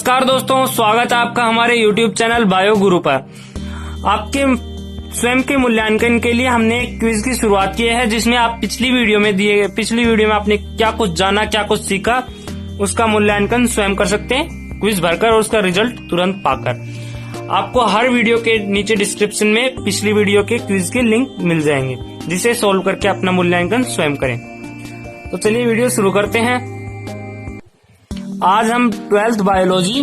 नमस्कार दोस्तों, स्वागत है आपका हमारे YouTube चैनल बायो गुरु पर। आपके स्वयं के मूल्यांकन के लिए हमने एक क्विज की शुरुआत की है, जिसमें आप पिछली वीडियो में आपने क्या कुछ जाना, क्या कुछ सीखा, उसका मूल्यांकन स्वयं कर सकते हैं क्विज भरकर और उसका रिजल्ट तुरंत पाकर। आपको हर वीडियो के नीचे डिस्क्रिप्शन में पिछली वीडियो के क्विज के लिंक मिल जाएंगे, जिसे सोल्व करके अपना मूल्यांकन स्वयं करें। तो चलिए वीडियो शुरू करते हैं। आज हम 12th बायोलॉजी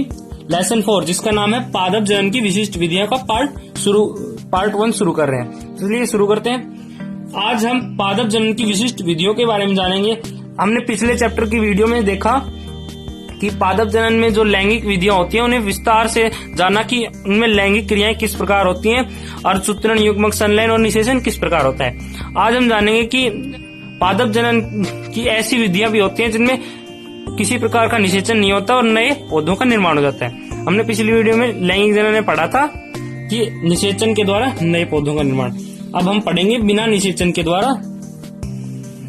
लेसन 4, जिसका नाम है पादप जनन की विशिष्ट विधियां का पार्ट 1 शुरू कर रहे हैं। चलिए शुरू करते हैं। आज हम पादप जनन की विशिष्ट विधियों के बारे में जानेंगे। हमने पिछले चैप्टर की वीडियो में देखा कि पादप जनन में जो लैंगिक विधियां होती हैं उन्हें विस्तार से जाना कि उनमें लैंगिक क्रियाएं किस प्रकार होती हैं, अर्धसूत्रण, युग्मक, संलयन और निषेचन किस प्रकार होता है। आज हम जानेंगे कि पादप जनन की ऐसी विधियां भी होती हैं जिनमें किसी प्रकार का निषेचन नहीं होता और नए पौधों का निर्माण हो जाता है। हमने पिछली वीडियो में लैंगिक जनन में पढ़ा था कि निषेचन के द्वारा नए पौधों का निर्माण। अब हम पढ़ेंगे बिना निषेचन के द्वारा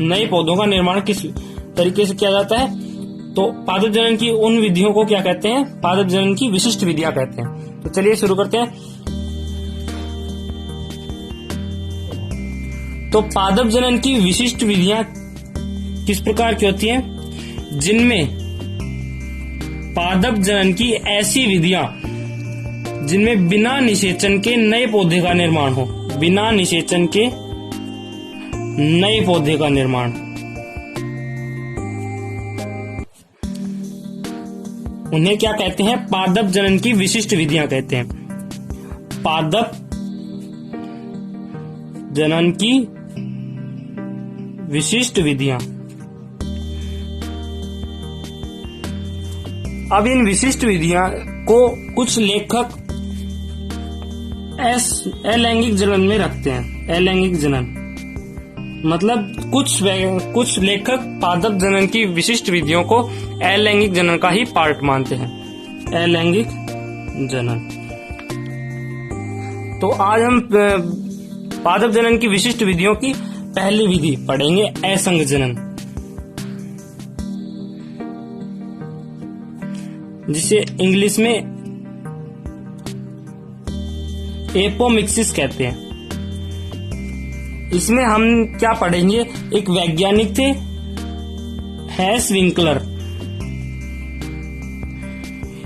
नए पौधों का निर्माण किस तरीके से किया जाता है। तो पादप जनन की उन विधियों को क्या कहते हैं? पादप जनन की विशिष्ट विधियां कहते हैं। तो चलिए शुरू करते हैं। तो पादप जनन की विशिष्ट विधियां किस प्रकार की होती हैं? जिनमें पादप जनन की ऐसी विधियां जिनमें बिना निषेचन के नए पौधे का निर्माण हो, बिना निषेचन के नए पौधे का निर्माण, उन्हें क्या कहते हैं? पादप जनन की विशिष्ट विधियां कहते हैं। पादप जनन की विशिष्ट विधियां। अब इन विशिष्ट विधियां को कुछ लेखक अलैंगिक जनन में रखते हैं। अलैंगिक जनन मतलब कुछ लेखक पादप जनन की विशिष्ट विधियों को अलैंगिक जनन का ही पार्ट मानते हैं। अलैंगिक जनन। तो आज हम पादप जनन की विशिष्ट विधियों की पहली विधि पढ़ेंगे, असंग जनन, जिसे इंग्लिश में एपोमिक्सिस कहते हैं। इसमें हम क्या पढ़ेंगे? एक वैज्ञानिक थे, हैस विंकलर।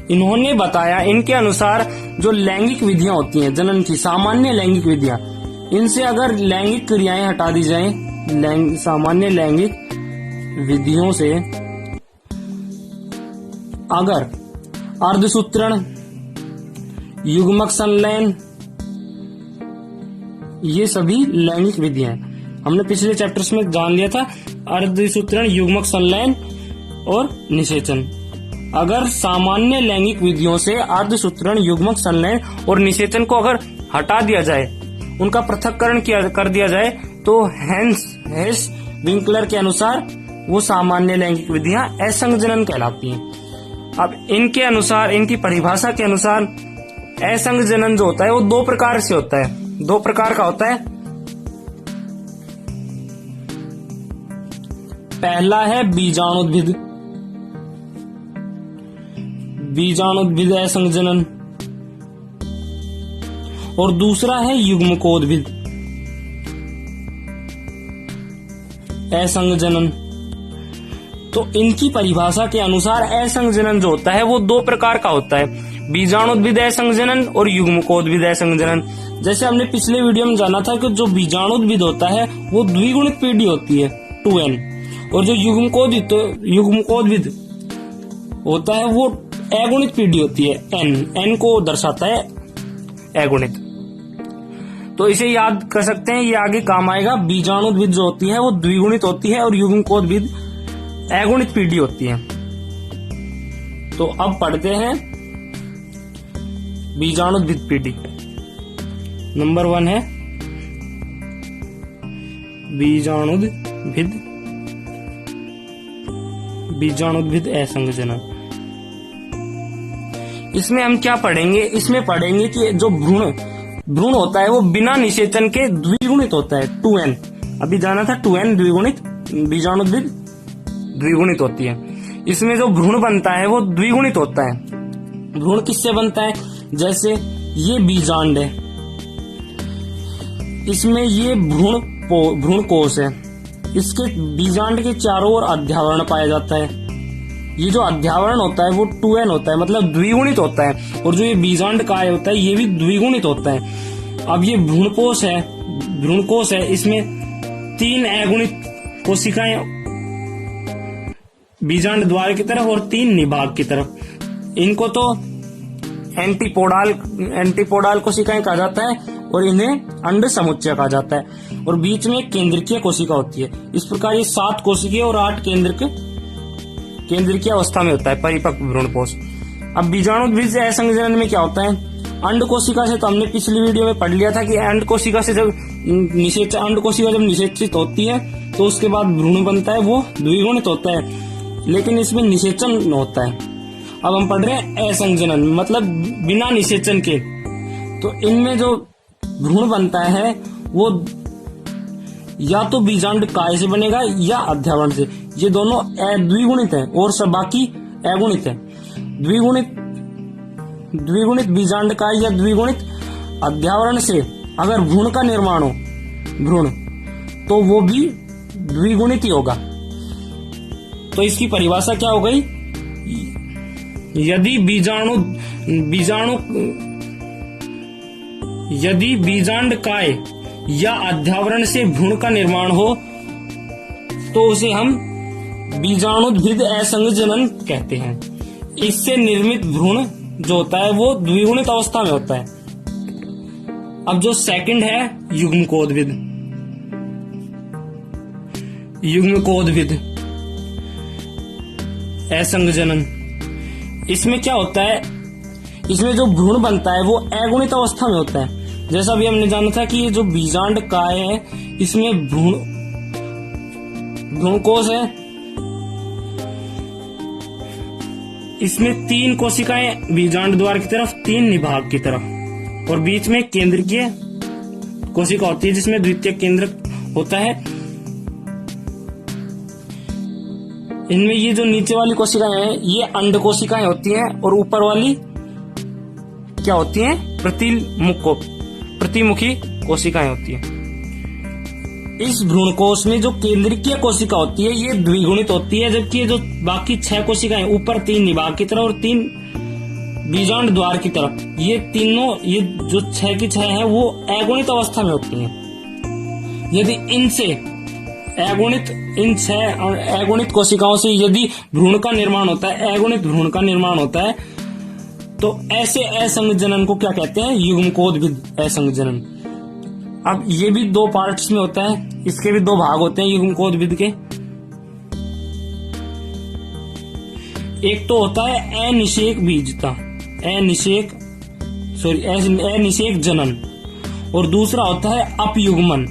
इन्होंने बताया, इनके अनुसार जो लैंगिक विधियां होती हैं जनन की, सामान्य लैंगिक विधियां, इनसे अगर लैंगिक क्रियाएं हटा दी जाएं, सामान्य लैंगिक विधियों से अगर अर्धसूत्रण, युग्मक, संलयन, ये सभी लैंगिक विधियां हैं। हमने पिछले चैप्टर्स में जान लिया था अर्धसूत्रण, युग्मक, संलयन और निषेचन। अगर सामान्य लैंगिक विधियों से अर्धसूत्रण, युग्मक, संलयन और निषेचन को अगर हटा दिया जाए, उनका पृथक्करण कर दिया जाए, तो हैस विंकलर के अनुसार वो सामान्य लैंगिक विधियां असंग जनन कहलाती हैं। अब इनके अनुसार, इनकी परिभाषा के अनुसार असंग जनन जो होता है वो दो प्रकार से होता है। दो प्रकार का होता है। पहला है बीजाणुद्भिद, बीजाणुद्भिद असंग जनन, और दूसरा है युग्मकोद्भिद असंग जनन। तो इनकी परिभाषा के अनुसार असंग जनन जो होता है वो दो प्रकार का होता है, बीजाणुद्भिद असंग जनन और युग्मकोद्भिद असंग जनन। जैसे हमने पिछले वीडियो में जाना था कि जो बीजाणुद्भिद होता है वो द्विगुणित पीढ़ी होती है 2n, और जो युग्मकोद्भिद होता है वो अगुणित पीढ़ी होती है n को दर्शाता है अगुणित। तो इसे याद कर सकते हैं, ये आगे काम आएगा। बीजाणुद्भिद जो होती है वो द्विगुणित होती है और युग्मकोद्भिद अगुणित पीढ़ी होती है। तो अब पढ़ते हैं बीजाणुद्भिद पीढ़ी। नंबर 1 है बीजाणुद्भिद असंग जनन। इसमें हम क्या पढ़ेंगे? इसमें पढ़ेंगे कि जो भ्रूण होता है वो बिना निषेचन के द्विगुणित होता है 2n। अभी जाना था 2n द्विगुणित, बीजाणुद्भिद द्विगुणित होती है। इसमें जो भ्रूण बनता है वो द्विगुणित होता है भ्रूण किससे बनता है? जैसे ये बीजांड है, इसमें ये भ्रूण कोश है, इसके बीजांड के चारों ओर अध्यावरण पाया जाता है। ये जो अध्यावरण होता है वो 2n होता है, मतलब द्विगुणित होता है, और जो ये बीजांड काय होता है ये भी द्विगुणित होता है। अब ये भ्रूणकोश है, इसमें 3 अगुणित कोशिकाएं बीजांड द्वार की तरफ और 3 निभाग की तरफ। इनको तो एंटीपोडाल कोशिकाएं कहा जाता है और इन्हें अंड समुच्चय कहा जाता है, और बीच में केंद्रकीय कोशिका होती है। इस प्रकार ये 7 कोशिकीय और 8 केंद्रकीय अवस्था में होता है परिपक्व भ्रूणकोश। अब बीजाणुद्विज असंजनन में क्या होता है? अंड कोशिका से तो हमने पिछली वीडियो में पढ़ लिया था कि अंड कोशिका जब निषेचित होती है तो उसके बाद भ्रूण बनता है, वो द्विगुणित होता है, लेकिन इसमें निषेचन होता है। अब हम पढ़ रहे हैं असंजनन, मतलब बिना निषेचन के। तो इनमें जो भ्रूण बनता है वो या तो बीजांड काय से बनेगा या अध्यावरण से। ये दोनों द्विगुणित हैं और सब बाकी अगुणित है। द्विगुणित बीजांड काय या द्विगुणित अध्यावरण से अगर भ्रूण का निर्माण हो, तो वो भी द्विगुणित ही होगा। तो इसकी परिभाषा क्या हो गई? यदि बीजांड काय या अध्यावरण से भ्रूण का निर्माण हो तो उसे हम बीजाणुद्भिद असंजनन कहते हैं। इससे निर्मित भ्रूण जो होता है वो द्विगुणित अवस्था में होता है। अब जो सेकंड है युग्मकोद्भिद असंजनन। इसमें क्या होता है? इसमें जो भ्रूण बनता है वो अगुणित अवस्था में होता है। जैसा अभी हमने जाना था कि ये जो बीजांड काय है इसमें भ्रूणकोश है, इसमें 3 कोशिकाएं बीजांड द्वार की तरफ, 3 निभाग की तरफ, और बीच में केंद्रकीय कोशिका होती है जिसमें द्वितीयक केंद्र होता है। इनमें ये जो नीचे वाली कोशिकाएं हैं ये अंड कोशिकाएं होती हैं और ऊपर वाली क्या होती हैं? प्रतिमुखी कोशिकाएं होती हैं। इस भ्रूणकोश में जो केंद्रीय कोशिका होती है ये द्विगुणित होती है, जबकि ये जो बाकी 6 कोशिकाएं ऊपर 3 निभाग की तरफ और 3 बीजांड द्वार की तरफ, ये तीनों, ये जो 6 की 6 है वो अगुणित अवस्था में होती हैं। यदि इन 6 अगुणित कोशिकाओं से यदि भ्रूण का निर्माण होता है, अगुणित भ्रूण का निर्माण होता है, तो ऐसे असंजनन को क्या कहते हैं? युग्मकोद्भिद असंजनन। अब ये भी 2 पार्ट्स में होता है, इसके भी 2 भाग होते हैं युग्मकोद्भिद के। एक तो होता है अनिषेक जनन, और दूसरा होता है अपयुग्मन।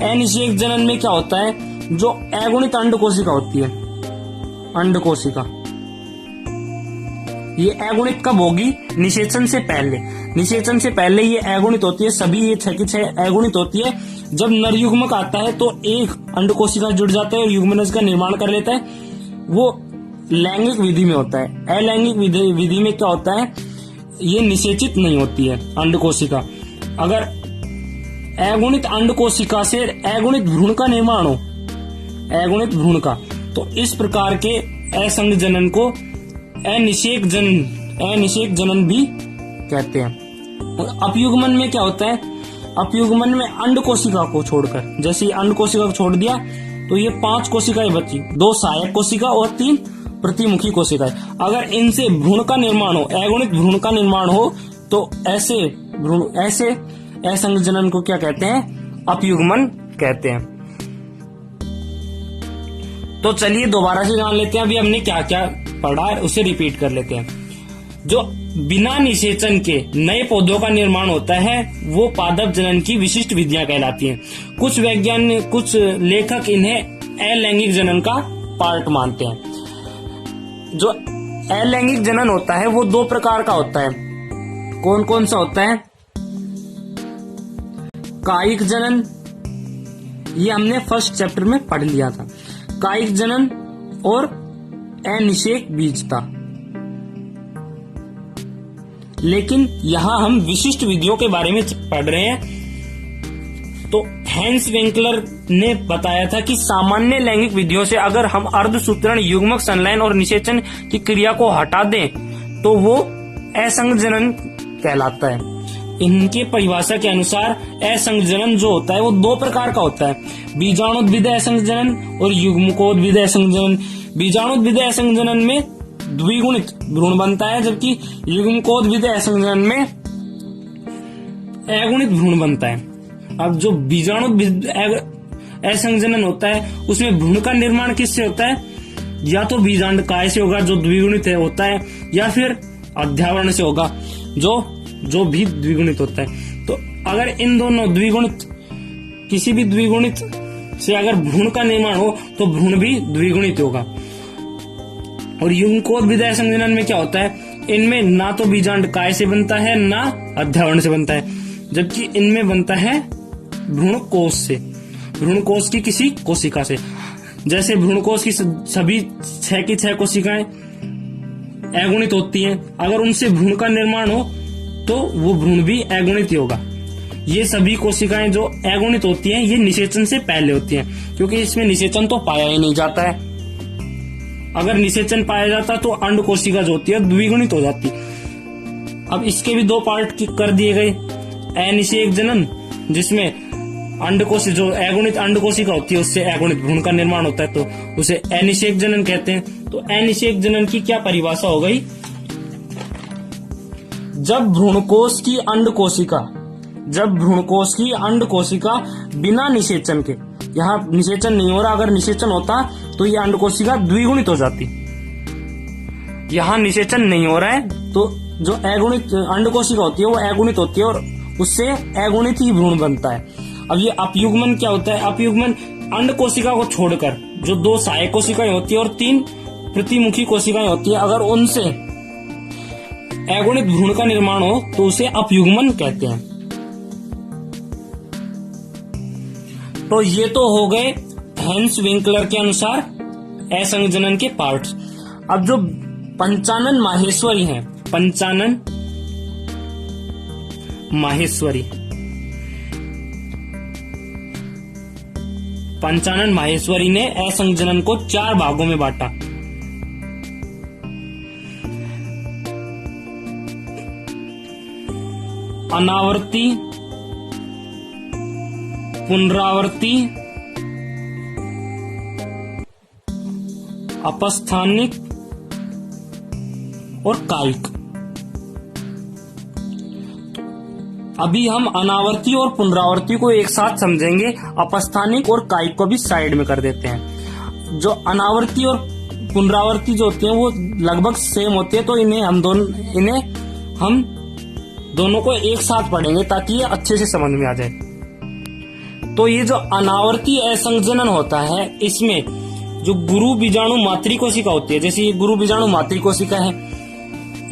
अनिषेक जनन में क्या होता है? जो अगुणित अंड कोशिका होती है, अंड कोशिका, ये अगुणित कब होगी? निषेचन से पहले ये अगुणित होती है। सभी ये 6 की 6 अगुणित होती है। जब नरयुग्मक आता है तो एक अंड कोशिका जुड़ जाता है और युग्मनज का निर्माण कर लेता है। वो लैंगिक विधि में होता है। अलैंगिक विधि में क्या होता है? ये निषेचित नहीं होती है अंड कोशिका। अगर अगुणित अंड कोशिका से अगुणित भ्रूण का निर्माण हो, अगुणित भ्रूण का, तो इस प्रकार के असंजनन को अनिषेक जनन भी कहते हैं। और अपयुग्मन में क्या होता है? अपयुग्मन में अंड कोशिका को छोड़कर, जैसे अंड कोशिका को छोड़ दिया तो ये 5 कोशिकाएं बची, 2 सहायक कोशिका और 3 प्रतिमुखी कोशिकाएं। अगर इनसे भ्रूण का निर्माण हो, अगुणित भ्रूण का निर्माण हो, तो ऐसे असंजनन को क्या कहते हैं? अपयुग्मन कहते हैं। तो चलिए दोबारा से जान लेते हैं अभी हमने क्या क्या पढ़ा है, उसे रिपीट कर लेते हैं। जो बिना निषेचन के नए पौधों का निर्माण होता है वो पादप जनन की विशिष्ट विधियां कहलाती हैं। कुछ वैज्ञानिक, कुछ लेखक इन्हें अलैंगिक जनन का पार्ट मानते हैं। जो अलैंगिक जनन होता है वो 2 प्रकार का होता है। कौन कौन सा होता है? कायिक जनन, ये हमने फर्स्ट चैप्टर में पढ़ लिया था। कायिक जनन और अनिषेक बीजता, लेकिन यहाँ हम विशिष्ट विधियों के बारे में पढ़ रहे हैं। तो हैंस वेंकलर ने बताया था कि सामान्य लैंगिक विधियों से अगर हम अर्धसूत्रण, युग्मक, संलयन और निषेचन की क्रिया को हटा दें तो वो असंगजनन कहलाता है। इनके परिभाषा के अनुसार असंगजनन जो होता है वो दो प्रकार का होता है, बीजाणुद्भिद असंगजनन और युग्मकोद्भिद असंगजनन। बीजाणुद्भिद असंगजनन में द्विगुणित भ्रूण बनता है, जबकि युग्मकोद्भिद असंगजनन में अगुणित भ्रूण बनता है। अब जो बीजाणुद्भिद असंगजनन होता है उसमें भ्रूण का निर्माण किससे होता है, या तो बीजांड काय से होगा जो द्विगुणित होता है, या फिर अध्यावरण से होगा जो भी द्विगुणित होता है। तो अगर इन दोनों द्विगुणित, किसी भी द्विगुणित से अगर भ्रूण का निर्माण हो तो भ्रूण भी द्विगुणित होगा। और युग्मकोद्भिद असंगजनन में क्या होता है, इनमें ना तो बीजांड काय से बनता है ना अध्यावरण से बनता है, जबकि इनमें बनता है भ्रूण कोश से, भ्रूण कोश की किसी कोशिका से। जैसे भ्रूण कोश की सभी 6 की 6 कोशिकाएं अगुणित होती हैं, अगर उनसे भ्रूण का निर्माण हो तो वो भ्रूण भी अगुणित ही होगा। ये सभी कोशिकाएं जो अगुणित होती हैं ये निषेचन से पहले होती हैं, क्योंकि इसमें निषेचन तो पाया ही नहीं जाता है। अगर निषेचन पाया जाता तो अंड कोशिका जो होती है द्विगुणित हो जाती। अब इसके भी 2 पार्ट कर दिए गए, अनिषेक जनन जिसमें अंडकोश जो अगुणित अंडकोशिका होती है उससे अगुणित भ्रूण का निर्माण होता है, तो उसे अनिषेक जनन कहते हैं। तो अनिषेक जनन की क्या परिभाषा हो गई, जब भ्रूणकोश की अंडकोशिका बिना निषेचन के, यहाँ निषेचन नहीं हो रहा, अगर निषेचन होता तो ये अंडकोशिका द्विगुणित हो जाती। यहाँ निषेचन नहीं हो रहा है तो जो अगुणित अंडकोशिका होती है वो अगुणित होती है और उससे अगुणित ही भ्रूण बनता है। अब ये अपयुग्मन क्या होता है, अपयुग्मन अंड कोशिका को छोड़कर जो 2 सहायक कोशिकाएं होती है और 3 प्रतिमुखी कोशिकाएं होती है, अगर उनसे अगुणित भ्रूण का निर्माण हो तो उसे अपयुग्मन कहते हैं। तो ये तो हो गए हैंस विंकलर के अनुसार असंगजनन के पार्ट्स। अब जो पंचानन माहेश्वरी हैं, पंचानन माहेश्वरी ने असंगजनन को 4 भागों में बांटा। अनावर्ती, पुनरावर्ती, अपस्थानिक और कायिक। अभी हम अनावर्ती और पुनरावर्ती को एक साथ समझेंगे, अपस्थानिक और कायिक को भी साइड में कर देते हैं। जो अनावर्ती और पुनरावर्ती जो होती हैं वो लगभग सेम होती है, तो इन्हें हम दोनों को एक साथ पढ़ेंगे ताकि ये अच्छे से समझ में आ जाए। तो ये जो अनावर्ती असंगजनन होता है इसमें जो गुरु बीजाणु मातृकोशिका होती है, जैसे ये गुरु बीजाणु मातृकोशिका है,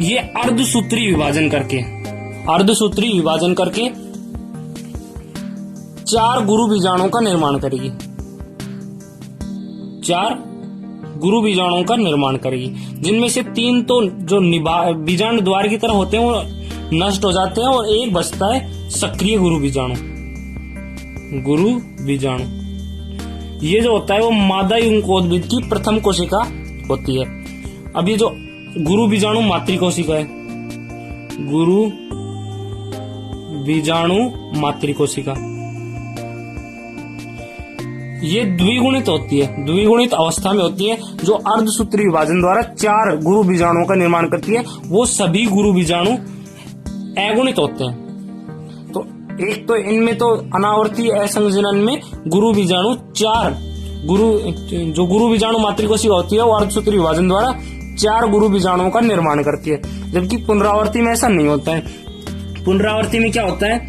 ये अर्धसूत्री विभाजन करके 4 गुरु बीजाणुओं का निर्माण करेगी। 4 गुरु बीजाणुओं का निर्माण करेगी, जिनमें से 3 तो जो बीजाणु द्वार की तरह होते हैं वो नष्ट हो जाते हैं और एक बचता है सक्रिय गुरु बीजाणु। ये जो होता है वो मादा युग्मकोद्भिद की प्रथम कोशिका होती है। अब ये जो गुरु बीजाणु मातृकोशिका है, गुरु बीजाणु मातृकोशिका, ये द्विगुणित होती है, द्विगुणित अवस्था में होती है, जो अर्धसूत्री विभाजन द्वारा 4 गुरु बीजाणुओं का निर्माण करती है। वो सभी गुरु बीजाणु अगुणित होते हैं। तो एक तो इनमें तो अनावर्ती असंगजनन में गुरु बीजाणु 4 जो गुरु बीजाणु मातृकोशिका होती है वो अर्धसूत्री विभाजन द्वारा 4 गुरु बीजाणुओं का निर्माण करती है, जबकि पुनरावर्ती में ऐसा नहीं होता है। पुनरावर्ती में क्या होता है,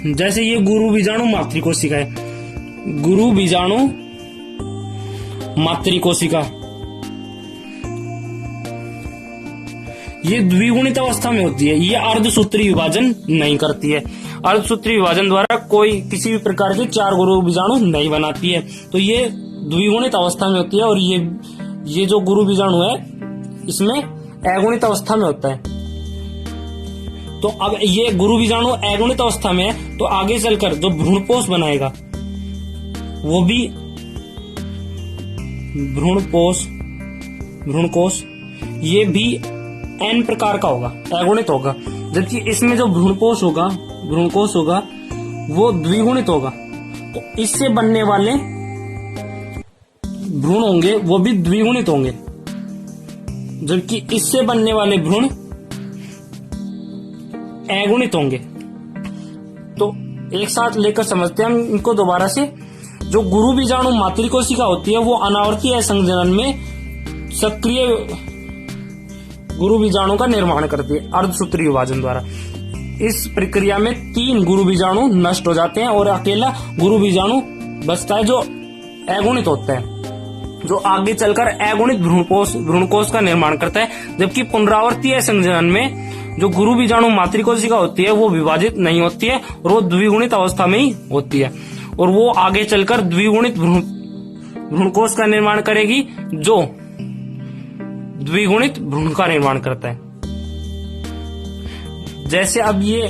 जैसे ये गुरु बीजाणु मातृकोशिका है, गुरु बीजाणु मातृकोशिका ये द्विगुणित अवस्था में होती है, ये अर्धसूत्री विभाजन नहीं करती है। अर्धसूत्री विभाजन द्वारा कोई किसी भी प्रकार के 4 गुरु बीजाणु नहीं बनाती है, तो ये द्विगुणित अवस्था में होती है। और ये जो गुरु बीजाणु है इसमें अगुणित अवस्था में होता है। तो अब ये गुरु बीजाणु अगुणित अवस्था में है, तो आगे चलकर जो भ्रूणपोष बनाएगा वो भी भ्रूणकोश ये भी n प्रकार का होगा, अगुणित होगा। जबकि इसमें जो भ्रूणकोश होगा वो द्विगुणित होगा। तो इससे बनने वाले भ्रूण होंगे वो भी द्विगुणित होंगे, जबकि इससे बनने वाले भ्रूण अगुणित होंगे। तो एक साथ लेकर समझते हैं हम इनको दोबारा से। जो गुरु बीजाणु मातृकोशिका होती है वो अनावर्ती असंजनन में सक्रिय गुरु बीजाणु का निर्माण करती है अर्धसूत्री विभाजन द्वारा। इस प्रक्रिया में 3 गुरु बीजाणु नष्ट हो जाते हैं और अकेला गुरु बीजाणु बचता है जो अगुणित होता है, जो आगे चलकर अगुणित भ्रूणकोश का निर्माण करता है। जबकि पुनरावर्तीय संयोजन में जो गुरु बीजाणु मातृकोशिका होती है वो विभाजित नहीं होती है और वो द्विगुणित अवस्था में ही होती है, और वो आगे चलकर द्विगुणित भ्रूणकोश का निर्माण करेगी जो द्विगुणित भ्रूण का निर्माण करता है। जैसे अब ये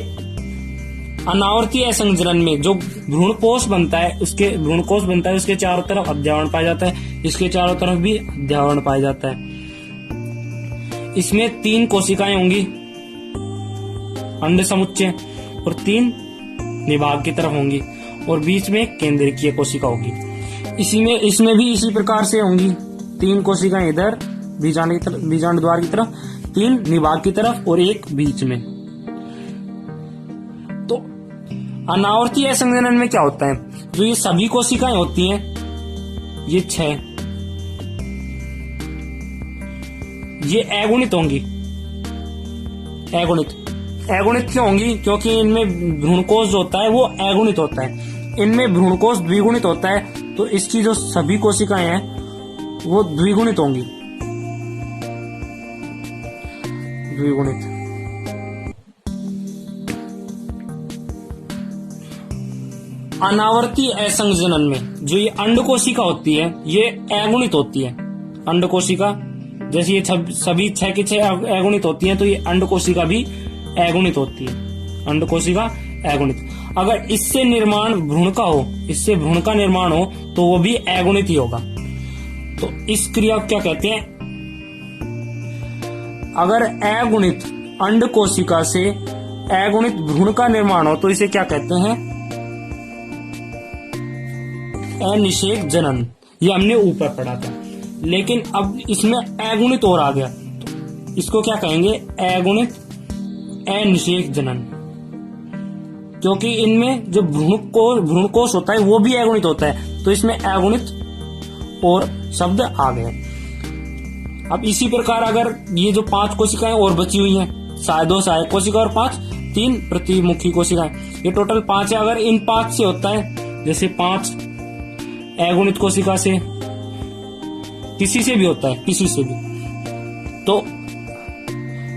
अनावर्तीय असंजनन में जो भ्रूणकोश बनता है उसके चारों तरफ अध्यावरण पाया जाता है, इसके चारों तरफ भी अध्यावरण पाया जाता है। इसमें 3 कोशिकाएं होंगी अंड समुच्चय और 3 निभाग की तरफ होंगी और बीच में केंद्रीय कोशिका होगी। इसमें भी इसी प्रकार से होंगी, 3 कोशिकाएं इधर बीजांड द्वार की तरफ, 3 निभाग की तरफ और 1 बीच में। तो अनावर्तीय असंजनन में क्या होता है, जो ये सभी कोशिकाएं होती हैं ये 6 ये अगुणित होंगी। अगुणित क्यों होंगी? क्योंकि इनमें भ्रूणकोश जो होता है वो अगुणित होता है, इनमें भ्रूणकोश द्विगुणित होता है। तो इसकी जो सभी कोशिकाएं हैं वो द्विगुणित होंगी, द्विगुणित। अनावर्ती असंजनन में जो ये अंड कोशिका होती है ये अगुणित होती है। अंड कोशिका जैसे ये सभी 6 की 6 अगुणित होती हैं, तो ये अंड कोशिका भी अगुणित होती है, अंड कोशिका अगुणित। अगर इससे निर्माण भ्रूण का हो, इससे भ्रूण का निर्माण हो तो वो भी अगुणित ही होगा। तो इस क्रिया को क्या कहते हैं? अगर अगुणित अंड कोशिका से अगुणित भ्रूण का निर्माण हो तो इसे क्या कहते हैं? अनिषेक जनन। ये हमने ऊपर पढ़ा था, लेकिन अब इसमें अगुणित और आ गया तो इसको क्या कहेंगे? अगुणित अनिषेक जनन, क्योंकि इनमें जो भ्रूणकोश होता है वो भी अगुणित होता है, तो इसमें अगुणित और शब्द आ गए। अब इसी प्रकार अगर ये जो 5 कोशिकाएं और बची हुई हैं, 2 सहायक कोशिका और 3 प्रतिमुखी कोशिकाएं, ये टोटल 5 है। अगर इन 5 से होता है, जैसे 5 अगुणित कोशिका से, किसी से भी होता है, किसी से भी, तो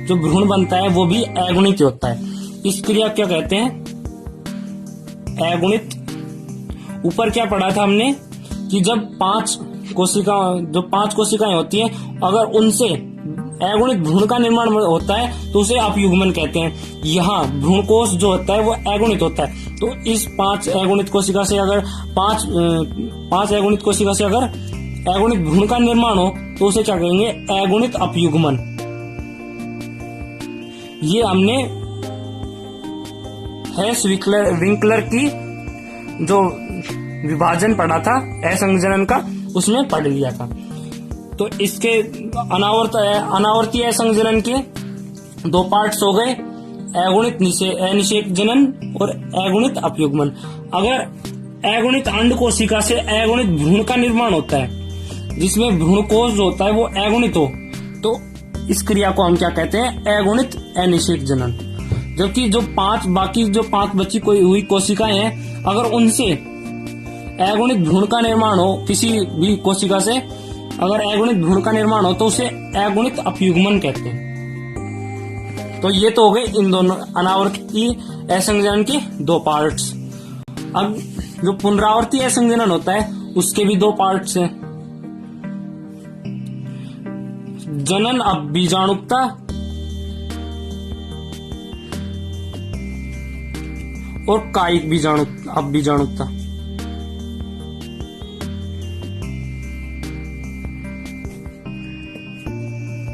जो भ्रूण बनता है वो भी अगुणित होता है। इस क्रिया क्या कहते हैं? अगुणित। ऊपर क्या पढ़ा था हमने कि जब 5 कोशिकाएं होती हैं, अगर उनसे अगुणित भ्रूण का निर्माण होता है तो उसे अपयुग्मन कहते हैं। यहाँ भ्रूणकोश जो होता है वो अगुणित होता है, तो इस 5 अगुणित कोशिका से अगर 5 अगुणित कोशिका से अगर अगुणित भ्रूण का निर्माण हो तो उसे क्या कहेंगे? अगुणित अपयुग्मन। ये हमने हेस विंकलर की जो विभाजन पढ़ा था असंजनन का, उसमें पढ़ लिया था। तो इसके अनावर्तीय असंजनन के 2 पार्ट्स हो गए, अगुणित अनिषेक जनन और अगुणित अपयुग्मन। अगर अगुणित अंड कोशिका से अगुणित भ्रूण का निर्माण होता है, जिसमें भ्रूणकोश जो होता है वो अगुणित हो, तो इस क्रिया को हम क्या कहते हैं? अगुणित अनिषेक जनन। जबकि जो 5 बची हुई कोशिकाएं हैं, अगर उनसे अगुणित भ्रूण का निर्माण हो, किसी भी कोशिका से अगर अगुणित भ्रूण का निर्माण हो तो उसे अगुणित अपयुग्मन कहते हैं। तो ये तो हो गए इन दोनों अनावर्ती असंजनन के 2 पार्ट्स। अब जो पुनरावर्ती असंजनन होता है उसके भी 2 पार्ट्स हैं। जनन अब बीजाणुकता, और कायिक बीजाणुता।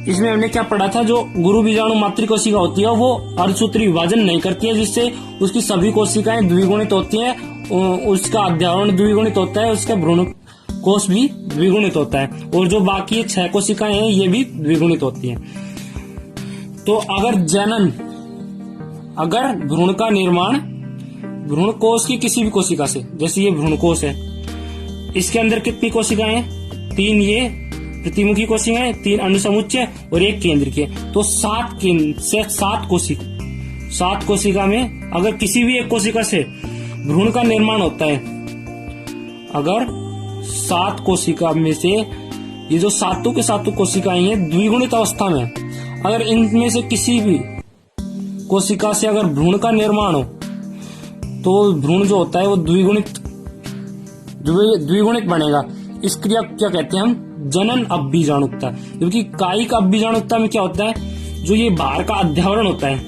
इसमें हमने क्या पढ़ा था, जो गुरु बीजाणु मातृ कोशिका होती है वो अर्धसूत्री विभाजन नहीं करती है, जिससे उसकी सभी कोशिकाएं द्विगुणित होती हैं, उसका अध्यावरण द्विगुणित होता है, उसका भ्रूण कोश भी द्विगुणित होता है, और जो बाकी 6 कोशिकाएं हैं ये भी द्विगुणित होती हैं। तो अगर भ्रूण का निर्माण भ्रूण कोश की किसी भी कोशिका से, जैसे ये भ्रूण कोश है, इसके अंदर कितनी कोशिकाएं हैं, 3 ये प्रतिमुखी कोशिकाएं, 3 अनुसमुच्चय और 1 केंद्रीय, तो 7 कोशिका में अगर किसी भी एक कोशिका से भ्रूण का निर्माण होता है, अगर 7 कोशिका में से ये जो 7 के 7 कोशिकाएं हैं द्विगुणित अवस्था में, अगर इनमें से किसी भी कोशिका से अगर भ्रूण का निर्माण हो तो भ्रूण जो होता है वो द्विगुणित बनेगा। इस क्रिया क्या कहते हैं हम, जनन अभिजाणुकता। क्योंकि कायिक अभिजाणुकता में क्या होता है, जो ये बाहर का अध्यावरण होता है,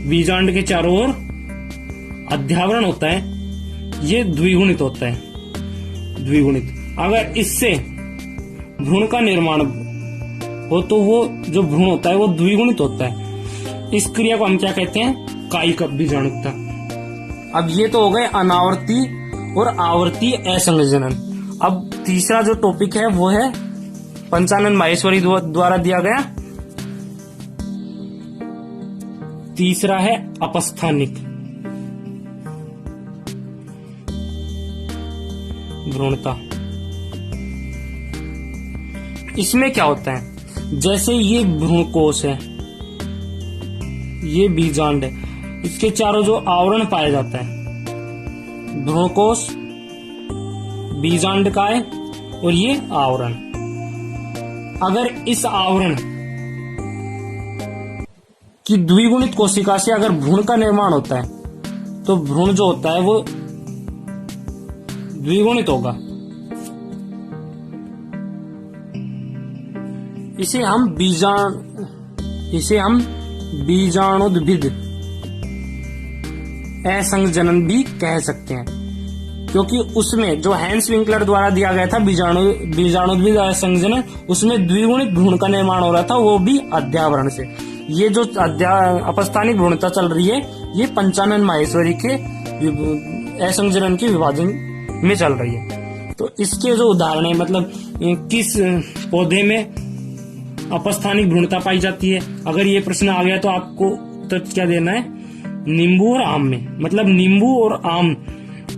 बीजांड के चारों ओर अध्यावरण होता है, ये द्विगुणित होता है, द्विगुणित। अगर इससे भ्रूण का निर्माण हो तो वो जो भ्रूण होता है वो द्विगुणित होता है। इस क्रिया को हम क्या कहते हैं, कायिक बीजाणुकता। अब ये तो हो गए अनावर्ती और आवर्ती असंजनन। अब तीसरा जो टॉपिक है वो है पंचानन माहेश्वरी द्वारा दिया गया, तीसरा है अपस्थानिक भ्रूणता। इसमें क्या होता है, जैसे ये भ्रूणकोश है, ये बीजांड है, इसके चारों जो आवरण पाया जाता है, भ्रूणकोश, बीजांड का है और ये आवरण, अगर इस आवरण की द्विगुणित कोशिका से अगर भ्रूण का निर्माण होता है तो भ्रूण जो होता है वो द्विगुणित होगा। इसे हम बीजाणुद्भिद असंजनन भी कह सकते हैं, क्योंकि उसमें जो हैंस विंकलर द्वारा दिया गया था बीजाणुद्भिद असंजनन, उसमें द्विगुणित भ्रूण का निर्माण हो रहा था, वो भी अध्यावरण से। ये जो अपस्थानिक भ्रूणता चल रही है ये पंचानन माहेश्वरी के असंजनन के विभाजन में चल रही है। तो इसके जो उदाहरण है, मतलब किस पौधे में अपस्थानिक भ्रूणता पाई जाती है, अगर ये प्रश्न आ गया तो आपको उत्तर क्या देना है, नींबू और आम में। मतलब नींबू और आम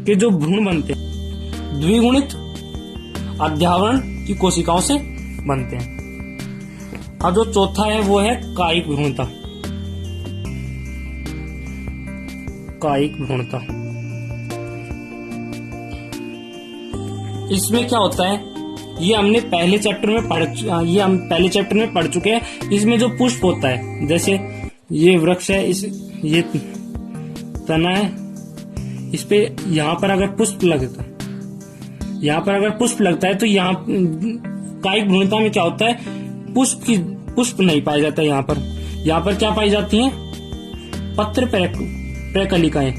के जो भ्रूण बनते हैं द्विगुणित अध्यावरण की कोशिकाओं से बनते हैं। अब जो चौथा है वो है कायिक भ्रूणता। कायिक भ्रूणता, इसमें क्या होता है, ये हम पहले चैप्टर में पढ़ चुके हैं। इसमें जो पुष्प होता है, जैसे ये वृक्ष है, ये तना है, इस पे यहाँ पर अगर पुष्प लगता है, तो यहाँ कायिक भ्रूणता में क्या होता है, पुष्प नहीं पाया जाता। यहाँ पर क्या पाई जाती हैं, पत्र प्रकलिकाएं,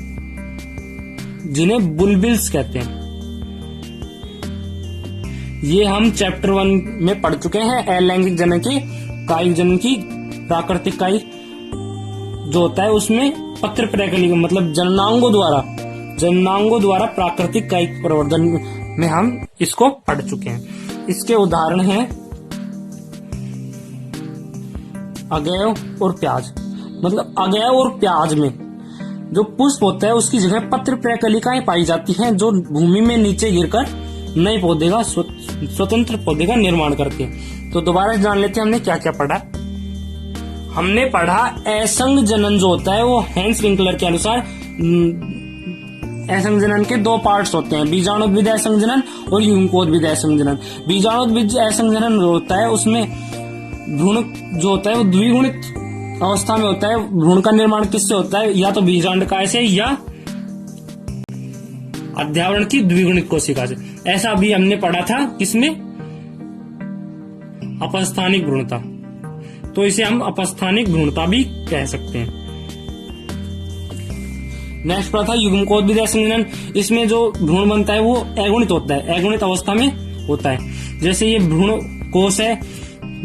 जिन्हें बुलबिल्स कहते हैं। ये हम चैप्टर 1 में पढ़ चुके हैं। अलैंगिक जनन की कायिक जनन की प्राकृतिक कायिक जो होता है उसमें पत्र प्रकलिका मतलब जननांगों द्वारा प्राकृतिक कायिक प्रवर्धन में हम इसको पढ़ चुके हैं। इसके उदाहरण हैं अगैव और प्याज। मतलब अगैव और प्याज में जो पुष्प होता है उसकी जगह पत्र प्रकलिकाएं पाई जाती हैं, जो भूमि में नीचे गिरकर नए पौधे का स्वतंत्र पौधे का निर्माण करते हैं। तो दोबारा जान लेते हैं हमने क्या क्या पढ़ा। हमने पढ़ा असंग जनन जो होता है वो हैंस विंकलर के अनुसार असंजनन के 2 पार्ट्स होते हैं, बीजाणुद्भिद असंजनन और यूकोद्भिद असंजनन। बीजाणुद्भिद असंजनन जो होता है उसमें भ्रूण जो होता है वो द्विगुणित अवस्था में होता है। भ्रूण का निर्माण किससे होता है, या तो बीजांडकाय से या अध्यावरण की द्विगुणित कोशिका से। ऐसा भी हमने पढ़ा था किसमें, अपस्थानिक भ्रूणता। तो इसे हम अपस्थानिक भ्रूणता भी कह सकते हैं। नेक्स्ट पढ़ा था युग्मकोद्भिद असंजनन। इसमें जो भ्रूण बनता है वो अगुणित होता है, अगुणित अवस्था में होता है। जैसे ये भ्रूण कोश है,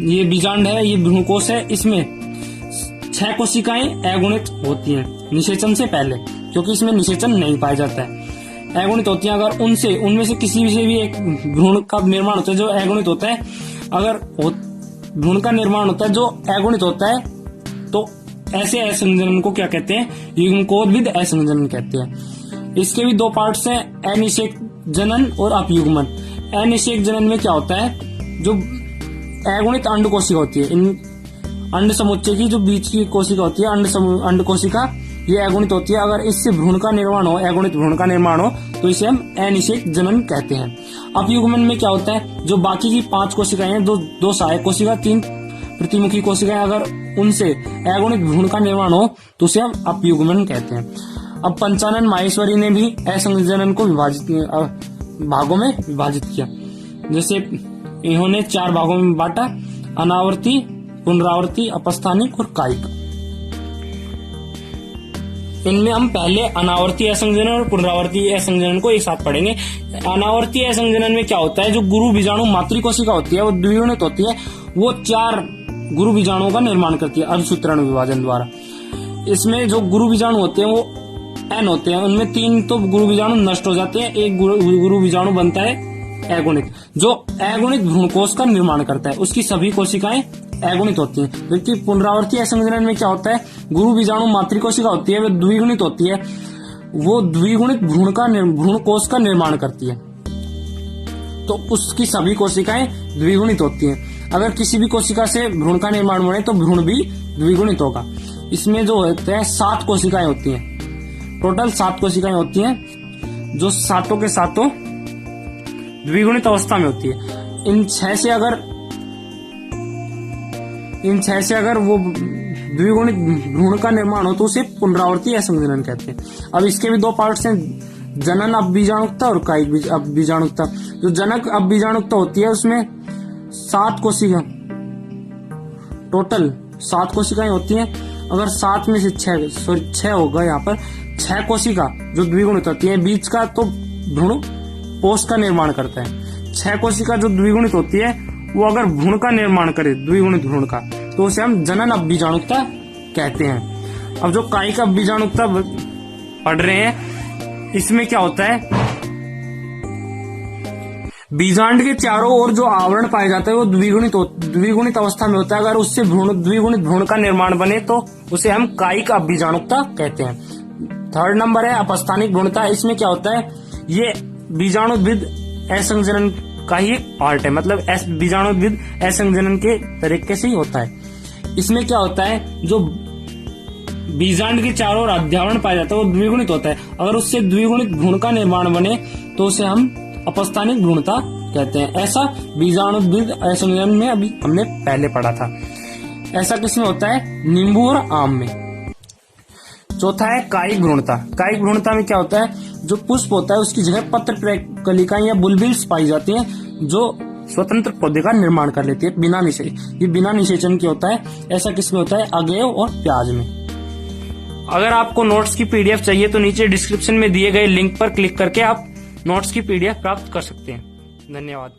ये बीजांड है, ये भ्रूण कोश है, इसमें 6 कोशिकाएं अगुणित होती हैं निषेचन से पहले, क्योंकि इसमें निषेचन नहीं पाया जाता है, अगुणित होती हैं। अगर उनमें से किसी से भी एक भ्रूण का निर्माण होता है जो अगुणित होता है, अगर भ्रूण का निर्माण होता है जो अगुणित होता है, तो ऐसे असंजनन को क्या कहते हैं, युग्मकोद्भिद असंजनन कहते हैं। इसके भी 2 पार्ट्स हैं, अनिषेक जनन और अपयुग्मन। अनिषेक जनन में क्या होता है, जो अगुणित अंड कोशिका होती है, इन अंड समुच्चय की जो बीच की कोशिका होती है, अंड कोशिका, ये अगुणित होती है। अगर इससे भ्रूण का निर्माण हो, अगुणित भ्रूण का निर्माण हो, तो इसे हम अनिषेक जनन कहते हैं। अपयुग्मन में क्या होता है, जो बाकी की 5 कोशिकाएं हैं, 2 सहायक कोशिका, 3 प्रतिमुखी कोशिकाएं, अगर उनसे अगुणित भ्रूण का निर्माण हो तो उसे हम अपयुग्मन कहते हैं। अब पंचानन माहेश्वरी ने भी असंजनन को भागों में विभाजित किया। जैसे इन्होंने 4 भागों में बांटा, अनावर्ती, पुनरावर्ती, अपस्थानिक और कायिक। इनमें हम पहले अनावर्ती असंजनन और पुनरावर्ती असंजनन को एक साथ पढ़ेंगे। अनावर्ती असंजनन में क्या होता है, जो गुरु बीजाणु मातृ कोशिका होती है वो द्विगुणित होती है, वो 4 गुरु बीजाणुओं का निर्माण करती है अर्धसूत्रण विभाजन द्वारा। इसमें जो गुरु बीजाणु होते हैं वो N होते हैं, उनमें 3 तो गुरु बीजाणु नष्ट हो जाते हैं, एक गुरु बीजाणु बनता है अगुणित, जो अगुणित भ्रूणकोश का निर्माण करता है, उसकी सभी कोशिकाएं अगुणित होती हैं। जबकि पुनरावर्ती असंजनन में क्या होता है, गुरु बीजाणु मातृ कोशिका होती है, वो द्विगुणित होती है, वो द्विगुणित भ्रूणकोश का निर्माण करती है, तो उसकी सभी कोशिकाएं द्विगुणित होती हैं। अगर किसी भी कोशिका से भ्रूण का निर्माण बने तो भ्रूण भी द्विगुणित होगा। इसमें जो होते हैं 7 कोशिकाएं होती हैं, टोटल 7 कोशिकाएं होती हैं, जो सातों के सातों द्विगुणित अवस्था में होती है। इन 6 से अगर वो द्विगुणित भ्रूण का निर्माण हो तो उसे पुनरावर्ती असंजनन कहते हैं। अब इसके भी 2 पार्ट्स हैं, जनन अपबीजाणुकता और कायिक अपबीजाणुकता। जो जनक अपबीजाणुकता होती है उसमें 7 कोशिका, टोटल 7 कोशिकाएं होती हैं। अगर 7 में से 6 होगा, यहाँ पर 6 कोशिका जो द्विगुणित होती है, बीच का तो भ्रूण कोश का निर्माण करता है। 6 कोशिका जो द्विगुणित होती है वो अगर भ्रूण का निर्माण करे, द्विगुणित भ्रूण का, तो उसे हम जनन अपबीजाणुकता कहते हैं। अब जो कायिक अपबीजाणुकता पढ़ रहे हैं, इसमें क्या होता है, बीजांड के चारों ओर जो आवरण पाया जाता है वो द्विगुणित अवस्था में होता है। अगर उससे द्विगुणित भ्रूण का निर्माण बने तो उसे हम कायिक अपबीजाणुकता कहते हैं। 3rd नंबर है अपस्थानिक भ्रूणता। इसमें क्या होता है, ये बीजाणुद्भिद असंजनन का ही एक पार्ट है, मतलब बीजाणुद्भिद असंजनन के तरीके से ही होता है। इसमें क्या होता है, जो बीजांड के चारों ओर अध्यावरण पाया जाता है वो द्विगुणित होता है। अगर उससे द्विगुणित भ्रूण का निर्माण बने तो उसे हम अपस्थानिक भ्रूणता कहते हैं। ऐसा बीजाणुद्भिद असंजनन में अभी हमने पहले पढ़ा था। ऐसा किसमें होता है, नींबू और आम में। चौथा है कायिक भ्रूणता। कायिक भ्रूणता में क्या होता है, जो पुष्प होता है उसकी जगह पत्र कलिकाएं या बुलबिल्स पाई जाती हैं, जो स्वतंत्र पौधे का निर्माण कर लेती है बिना निषेचन। ये बिना निषेचन के होता है। ऐसा किसमें होता है, अगेव और प्याज में। अगर आपको नोट्स की पीडीएफ चाहिए तो नीचे डिस्क्रिप्शन में दिए गए लिंक पर क्लिक करके आप नोट्स की पीडीएफ प्राप्त कर सकते हैं। धन्यवाद।